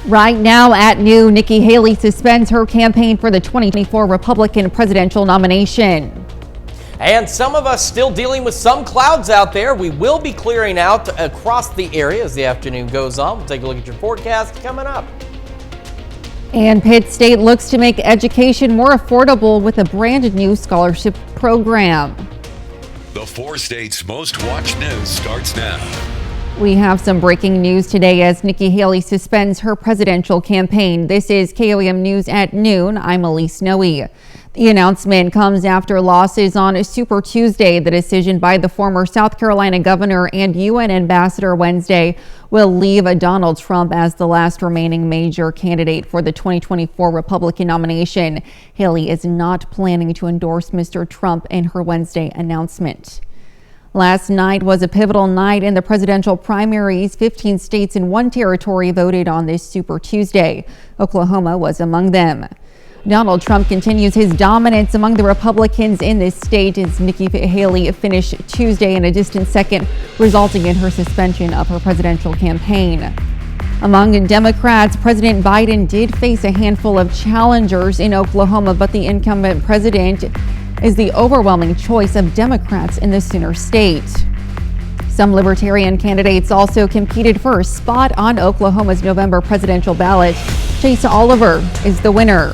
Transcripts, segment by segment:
Right now at noon, Nikki Haley suspends her campaign for the 2024 Republican presidential nomination. And some of us still dealing with some clouds out there. We will be clearing out across the area as the afternoon goes on. We'll take a look at your forecast coming up. And Pitt State looks to make education more affordable with a brand new scholarship program. The 4 states' most watched news starts now. We have some breaking news today as Nikki Haley suspends her presidential campaign. This is KOAM News at noon. I'm Elise Noe. The announcement comes after losses on Super Tuesday. The decision by the former South Carolina governor and UN ambassador Wednesday will leave Donald Trump as the last remaining major candidate for the 2024 Republican nomination. Haley is not planning to endorse Mr. Trump in her Wednesday announcement. Last night was a pivotal night in the presidential primaries. 15 states and 1 territory voted on this Super Tuesday. Oklahoma was among them. Donald Trump continues his dominance among the Republicans in this state as Nikki Haley finished Tuesday in a distant second, resulting in her suspension of her presidential campaign. Among Democrats, President Biden did face a handful of challengers in Oklahoma, but the incumbent president is the overwhelming choice of Democrats in the Sooner state. Some Libertarian candidates also competed for a spot on Oklahoma's November presidential ballot. Chase Oliver is the winner.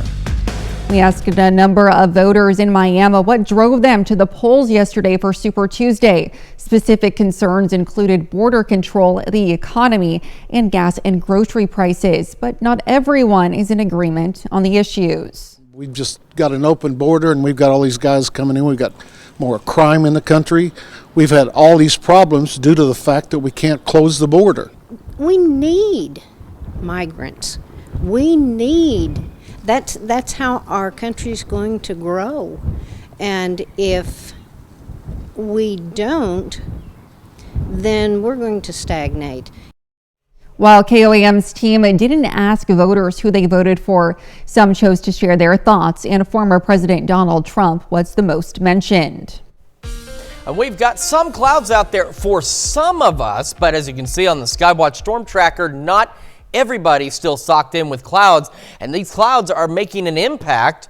We asked a number of voters in Miami what drove them to the polls yesterday for Super Tuesday. Specific concerns included border control, the economy, and gas and grocery prices. But not everyone is in agreement on the issues. We've just got an open border and we've got all these guys coming in. We've got more crime in the country. We've had all these problems due to the fact that we can't close the border. We need migrants. That's how our country's going to grow. And if we don't, then we're going to stagnate. While KOAM's team didn't ask voters who they voted for, some chose to share their thoughts, and former President Donald Trump was the most mentioned. And we've got some clouds out there for some of us, but as you can see on the Skywatch Storm Tracker, not everybody's still socked in with clouds, and these clouds are making an impact,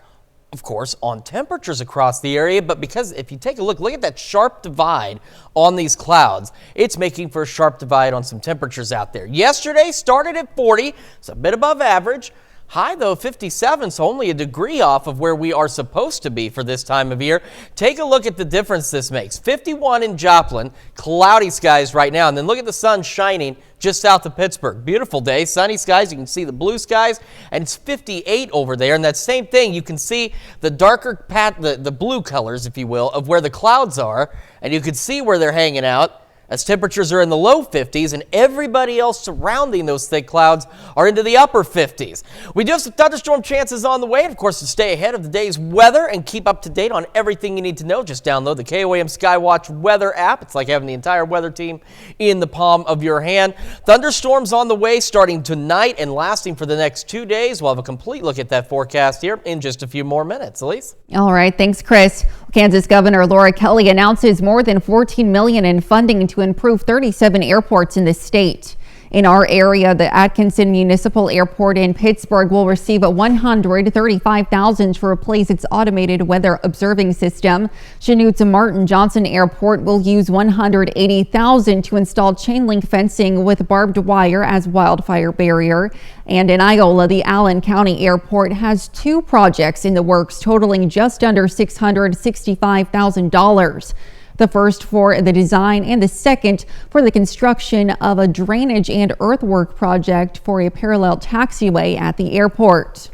of course, on temperatures across the area. But because if you take a look at that sharp divide on these clouds, it's making for a sharp divide on some temperatures out there. Yesterday started at 40, it's a bit above average. High though, 57, so only a degree off of where we are supposed to be for this time of year. Take a look at the difference this makes. 51 in Joplin, cloudy skies right now, and then look at the sun shining just south of Pittsburgh. Beautiful day, sunny skies, you can see the blue skies, and it's 58 over there. And that same thing, you can see the darker the blue colors, if you will, of where the clouds are, and you can see where they're hanging out as temperatures are in the low 50s, and everybody else surrounding those thick clouds are into the upper 50s. We do have some thunderstorm chances on the way, and of course, to stay ahead of the day's weather and keep up to date on everything you need to know, just download the KOAM Skywatch weather app. It's like having the entire weather team in the palm of your hand. Thunderstorms on the way starting tonight and lasting for the next 2 days. We'll have a complete look at that forecast here in just a few more minutes. Elise? All right, thanks, Chris. Kansas Governor Laura Kelly announces more than $14 million in funding to improve 37 airports in the state. In our area, the Atkinson Municipal Airport in Pittsburgh will receive $135,000 to replace its automated weather observing system. Chanut's Martin Johnson Airport will use $180,000 to install chain link fencing with barbed wire as wildfire barrier. And in Iola, the Allen County Airport has 2 projects in the works totaling just under $665,000. The first for the design and the second for the construction of a drainage and earthwork project for a parallel taxiway at the airport.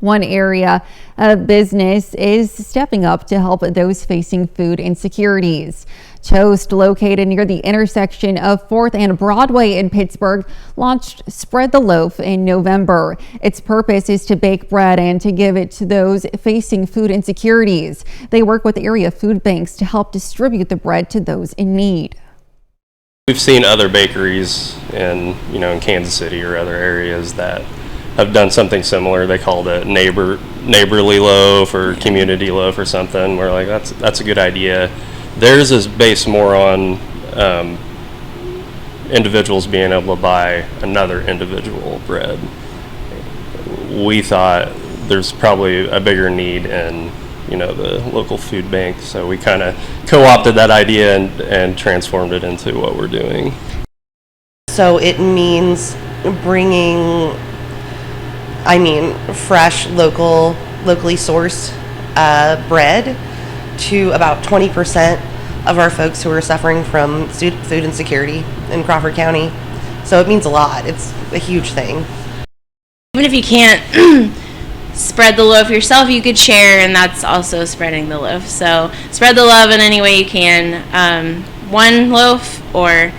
One area of business is stepping up to help those facing food insecurities. Toast, located near the intersection of 4th and Broadway in Pittsburgh, launched Spread the Loaf in November. Its purpose is to bake bread and to give it to those facing food insecurities. They work with area food banks to help distribute the bread to those in need. We've seen other bakeries in Kansas City or other areas that have done something similar. They called it neighborly loaf or community loaf or something. We're like, that's a good idea. Theirs is based more on individuals being able to buy another individual bread. We thought there's probably a bigger need in, the local food bank, so we kind of co-opted that idea and transformed it into what we're doing. So it means bringing, fresh, locally sourced bread to about 20% of our folks who are suffering from food insecurity in Crawford County. So it means a lot. It's a huge thing. Even if you can't spread the loaf yourself, you could share, and that's also spreading the loaf. So spread the love in any way you can. One loaf or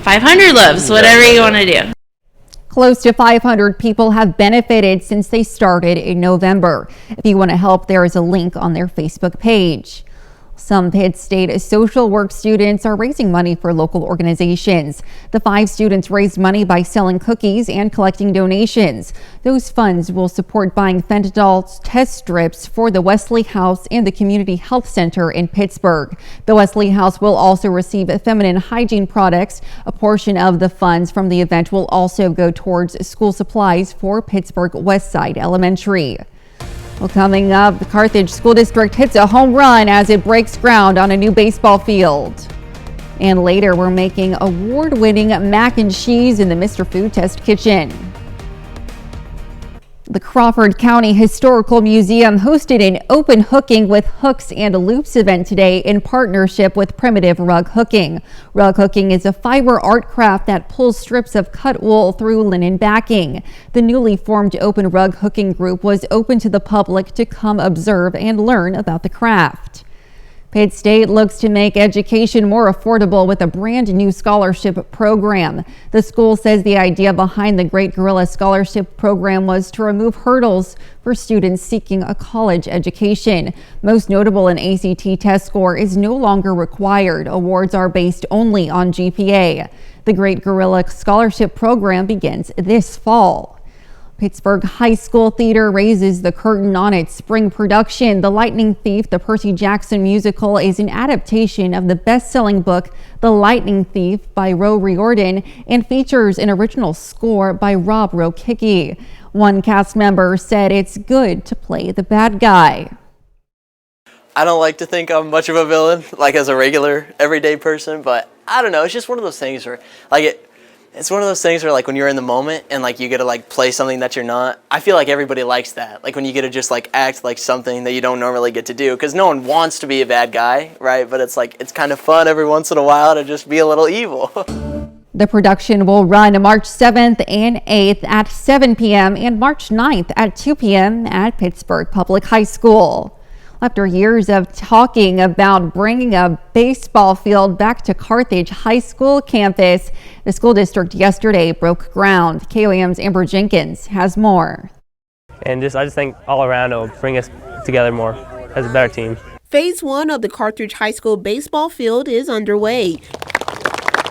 500 loaves, whatever you want to do. Close to 500 people have benefited since they started in November. If you want to help, there is a link on their Facebook page. Some Pitt State social work students are raising money for local organizations. The 5 students raised money by selling cookies and collecting donations. Those funds will support buying fentanyl test strips for the Wesley House and the Community Health Center in Pittsburgh. The Wesley House will also receive feminine hygiene products. A portion of the funds from the event will also go towards school supplies for Pittsburgh Westside Elementary. Well, coming up, the Carthage School District hits a home run as it breaks ground on a new baseball field. And later, we're making award-winning mac and cheese in the Mr. Food Test kitchen. The Crawford County Historical Museum hosted an open hooking with hooks and loops event today in partnership with Primitive Rug Hooking. Rug hooking is a fiber art craft that pulls strips of cut wool through linen backing. The newly formed open rug hooking group was open to the public to come observe and learn about the craft. Pitt State looks to make education more affordable with a brand new scholarship program. The school says the idea behind the Great Gorilla Scholarship Program was to remove hurdles for students seeking a college education. Most notable, an ACT test score is no longer required. Awards are based only on GPA. The Great Gorilla Scholarship Program begins this fall. Pittsburgh High School Theater raises the curtain on its spring production. The Lightning Thief, the Percy Jackson musical, is an adaptation of the best-selling book, The Lightning Thief by Ro Riordan, and features an original score by Rob Rokicki. One cast member said it's good to play the bad guy. I don't like to think I'm much of a villain, like as a regular, everyday person, but I don't know, it's just one of those things where, it's one of those things where when you're in the moment and you get to play something that you're not. I feel like everybody likes that. When you get to just act like something that you don't normally get to do, because no one wants to be a bad guy, right? But it's it's kind of fun every once in a while to just be a little evil. The production will run March 7th and 8th at 7 p.m. and March 9th at 2 p.m. at Pittsburgh Public High School. After years of talking about bringing a baseball field back to Carthage High School campus, the school district yesterday broke ground. KOAM's Amber Jenkins has more. And I just think all around it will bring us together more as a better team. Phase 1 of the Carthage High School baseball field is underway.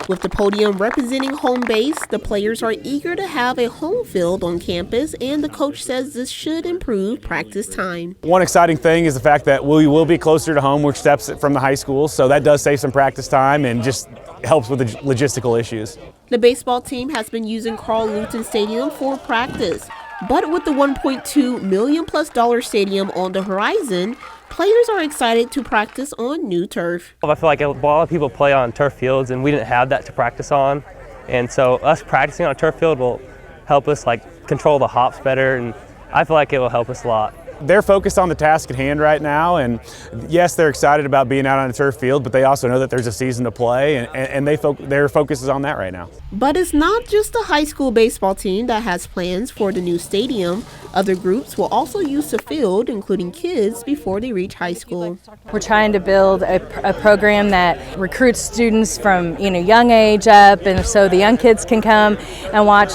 With the podium representing home base, the players are eager to have a home field on campus, and the coach says this should improve practice time. One exciting thing is the fact that we will be closer to home. We're steps from the high school, so that does save some practice time and just helps with the logistical issues. The baseball team has been using Carl Luton Stadium for practice, but with the $1.2 million+ stadium on the horizon, players are excited to practice on new turf. I feel like a lot of people play on turf fields, and we didn't have that to practice on. And so us practicing on a turf field will help us control the hops better, and I feel like it will help us a lot. They're focused on the task at hand right now, and yes, they're excited about being out on a turf field, but they also know that there's a season to play, and their focus is on that right now. But it's not just the high school baseball team that has plans for the new stadium. Other groups will also use the field, including kids, before they reach high school. We're trying to build a program that recruits students from young age up, and so the young kids can come and watch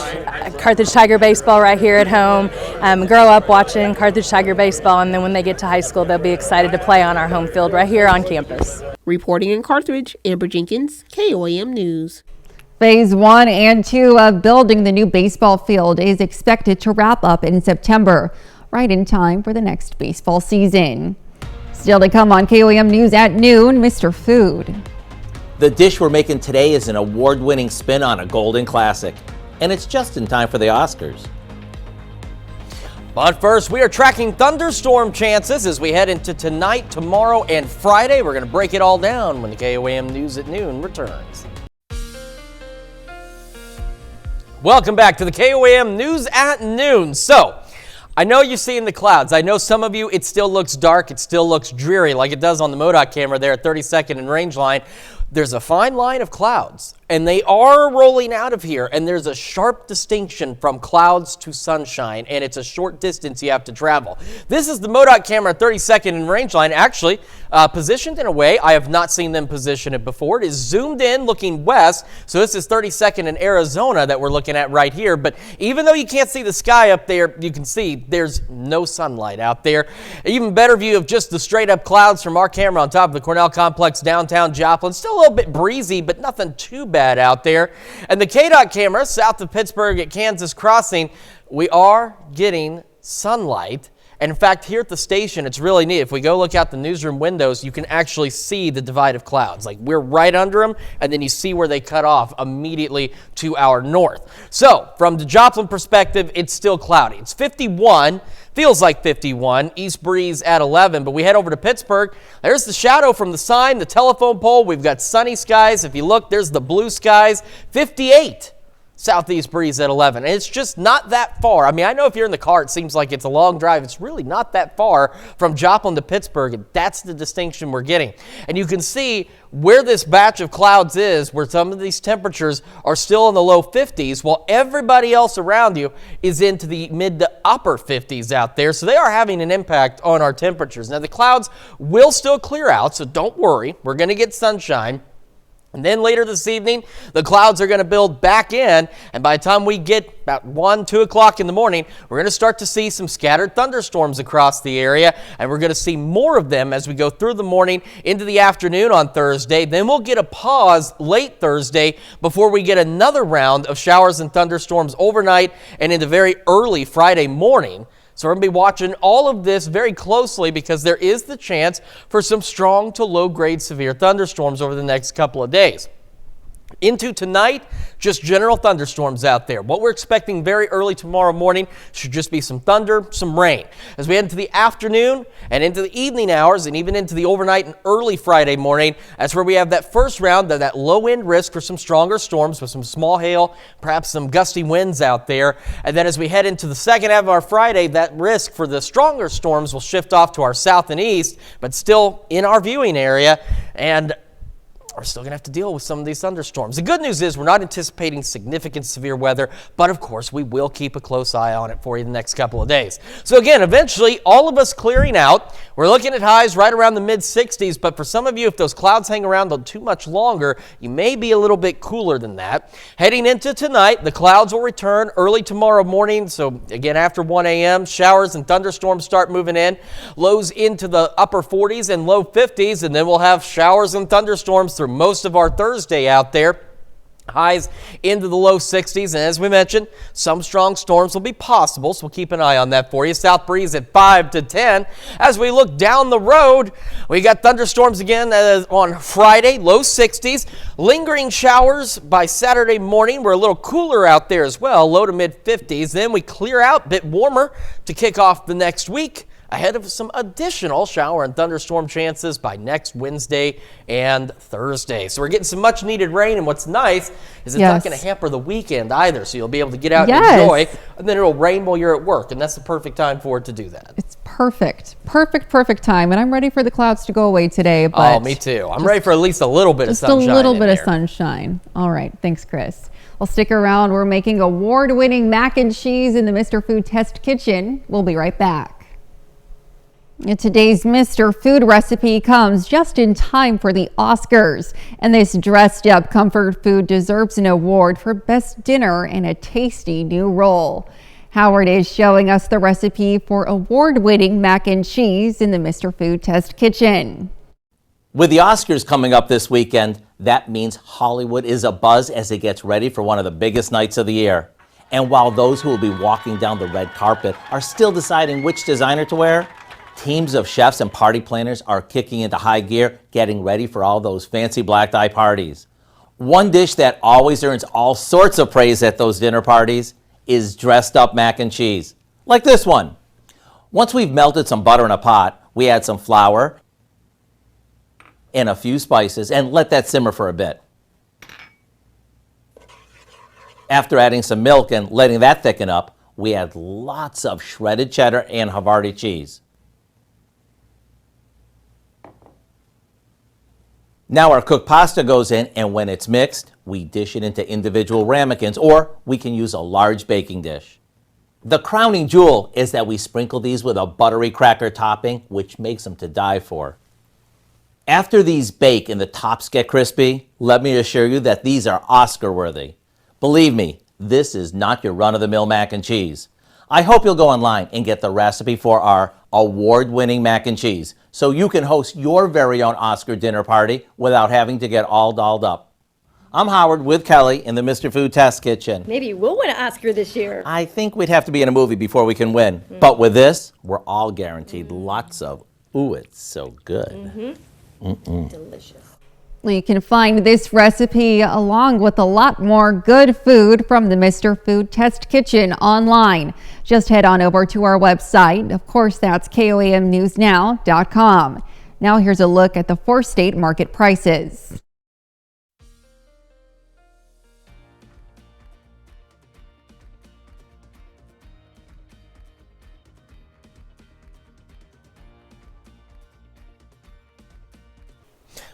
Carthage Tiger baseball right here at home, grow up watching Carthage Tiger baseball, and then when they get to high school, they'll be excited to play on our home field right here on campus. Reporting in Carthage, Amber Jenkins, KOAM News. Phase 1 and 2 of building the new baseball field is expected to wrap up in September, right in time for the next baseball season. Still to come on KOAM News at noon, Mr. Food. The dish we're making today is an award-winning spin on a golden classic, and it's just in time for the Oscars. But first, we are tracking thunderstorm chances as we head into tonight, tomorrow, and Friday. We're going to break it all down when the KOAM News at Noon returns. Welcome back to the KOAM News at Noon. So, I know you're seeing the clouds. I know some of you, it still looks dark. It still looks dreary like it does on the MoDOT camera there at 32nd and Range Line. There's a fine line of clouds, and they are rolling out of here, and there's a sharp distinction from clouds to sunshine, and it's a short distance you have to travel. This is the MoDOT camera at 32nd and Range Line, actually positioned in a way I have not seen them position it before. It is zoomed in looking west, so this is 32nd in Arizona that we're looking at right here, but even though you can't see the sky up there, you can see there's no sunlight out there. An even better view of just the straight up clouds from our camera on top of the Cornell Complex downtown Joplin. Still a little bit breezy, but nothing too bad out there. And the KDOT camera south of Pittsburgh at Kansas Crossing, we are getting sunlight. And in fact, here at the station, it's really neat. If we go look out the newsroom windows, you can actually see the divide of clouds. Like we're right under them, and then you see where they cut off immediately to our north. So from the Joplin perspective, it's still cloudy. It's 51. Feels like 51, east breeze at 11, but we head over to Pittsburgh. There's the shadow from the sign, the telephone pole. We've got sunny skies. If you look, there's the blue skies, 58. Southeast breeze at 11. And it's just not that far. I mean, I know if you're in the car, it seems like it's a long drive. It's really not that far from Joplin to Pittsburgh, and that's the distinction we're getting. And you can see where this batch of clouds is, where some of these temperatures are still in the low 50s, while everybody else around you is into the mid to upper 50s out there. So they are having an impact on our temperatures. Now, the clouds will still clear out, so don't worry. We're going to get sunshine. And then later this evening, the clouds are going to build back in, and by the time we get about 1, 2 o'clock in the morning, we're going to start to see some scattered thunderstorms across the area, and we're going to see more of them as we go through the morning into the afternoon on Thursday. Then we'll get a pause late Thursday before we get another round of showers and thunderstorms overnight and into very early Friday morning. So we're going to be watching all of this very closely because there is the chance for some strong to low-grade severe thunderstorms over the next couple of days. Into tonight, just general thunderstorms out there. What we're expecting very early tomorrow morning should just be some thunder, some rain. As we head into the afternoon and into the evening hours and even into the overnight and early Friday morning, that's where we have that first round of that low-end risk for some stronger storms with some small hail, perhaps some gusty winds out there. And then as we head into the second half of our Friday, that risk for the stronger storms will shift off to our south and east, but still in our viewing area. And we're still going to have to deal with some of these thunderstorms. The good news is we're not anticipating significant severe weather, but of course we will keep a close eye on it for you the next couple of days. So again, eventually all of us clearing out. We're looking at highs right around the mid-60s, but for some of you, if those clouds hang around too much longer, you may be a little bit cooler than that. Heading into tonight, the clouds will return early tomorrow morning. So again, after 1 a.m., showers and thunderstorms start moving in. Lows into the upper 40s and low 50s, and then we'll have showers and thunderstorms through most of our Thursday out there. Highs into the low 60s, and as we mentioned, some strong storms will be possible, so we'll keep an eye on that for you. South breeze at 5 to 10. As we look down the road, we got thunderstorms again on Friday, low 60s. Lingering showers by Saturday morning. We're a little cooler out there as well, low to mid 50s. Then we clear out, a bit warmer to kick off the next week, ahead of some additional shower and thunderstorm chances by next Wednesday and Thursday. So we're getting some much needed rain, and what's nice is it's not going to hamper the weekend either, so you'll be able to get out and enjoy, and then it'll rain while you're at work, and that's the perfect time for it to do that. It's perfect. Perfect time, and I'm ready for the clouds to go away today. But oh, me too. I'm ready for at least a little bit of sunshine. Just a little bit of sunshine. All right. Thanks, Chris. Well, stick around. We're making award-winning mac and cheese in the Mr. Food Test Kitchen. We'll be right back. Today's Mr. Food recipe comes just in time for the Oscars, and this dressed-up comfort food deserves an award for best dinner and a tasty new roll. Howard is showing us the recipe for award-winning mac and cheese in the Mr. Food Test Kitchen. With the Oscars coming up this weekend, that means Hollywood is abuzz as it gets ready for one of the biggest nights of the year. And while those who will be walking down the red carpet are still deciding which designer to wear, Teams of chefs and party planners are kicking into high gear, getting ready for all those fancy black tie parties. One dish that always earns all sorts of praise at those dinner parties is dressed up mac and cheese, like this one. Once we've melted some butter in a pot, we add some flour and a few spices and let that simmer for a bit. After adding some milk and letting that thicken up, we add lots of shredded cheddar and Havarti cheese. Now our cooked pasta goes in, and when it's mixed, we dish it into individual ramekins, or we can use a large baking dish. The crowning jewel is that we sprinkle these with a buttery cracker topping, which makes them to die for. After these bake and the tops get crispy, let me assure you that these are Oscar-worthy. Believe me, this is not your run-of-the-mill mac and cheese. I hope you'll go online and get the recipe for our award-winning mac and cheese so you can host your very own Oscar dinner party without having to get all dolled up. I'm Howard with Kelly in the Mr. Food Test Kitchen. Maybe we'll win an Oscar this year. I think we'd have to be in a movie before we can win. But with this, we're all guaranteed lots of, ooh, it's so good. Delicious. You can find this recipe along with a lot more good food from the Mr. Food Test Kitchen online. Just head on over to our website. Of course, that's KOAMnewsnow.com. Now here's a look at the 4-state market prices.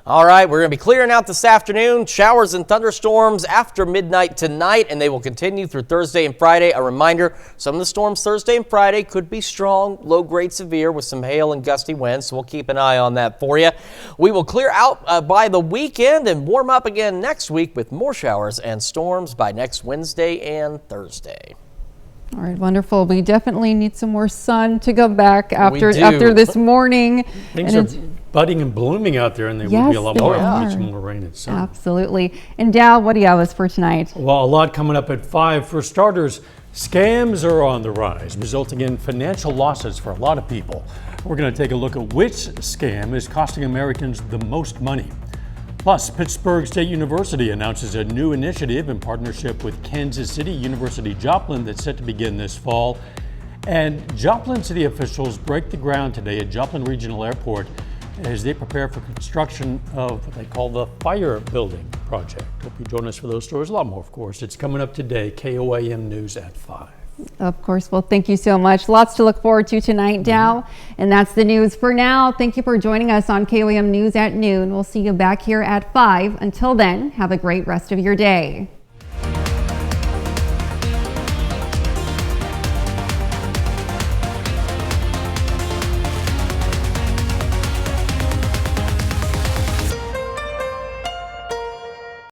All right, we're going to be clearing out this afternoon. Showers and thunderstorms after midnight tonight, and they will continue through Thursday and Friday. A reminder, some of the storms Thursday and Friday could be strong, low-grade severe with some hail and gusty winds, so we'll keep an eye on that for you. We will clear out by the weekend and warm up again next week with more showers and storms by next Wednesday and Thursday. All right, wonderful. We definitely need some more sun to come back after this morning. Things are budding and blooming out there, and they would be a lot more if some more rain and sun. Absolutely. And Dow, what do you have us for tonight? Well, a lot coming up at 5. For starters, scams are on the rise, resulting in financial losses for a lot of people. We're going to take a look at which scam is costing Americans the most money. Plus, Pittsburgh State University announces a new initiative in partnership with Kansas City University Joplin that's set to begin this fall. And Joplin City officials break the ground today at Joplin Regional Airport as they prepare for construction of what they call the Fire Building Project. Hope you join us for those stories. A lot more, of course. It's coming up today, KOAM News at 5. Of course. Well, thank you so much. Lots to look forward to tonight, Dow. And that's the news for now. Thank you for joining us on KOAM News at noon. We'll see you back here at 5. Until then, have a great rest of your day.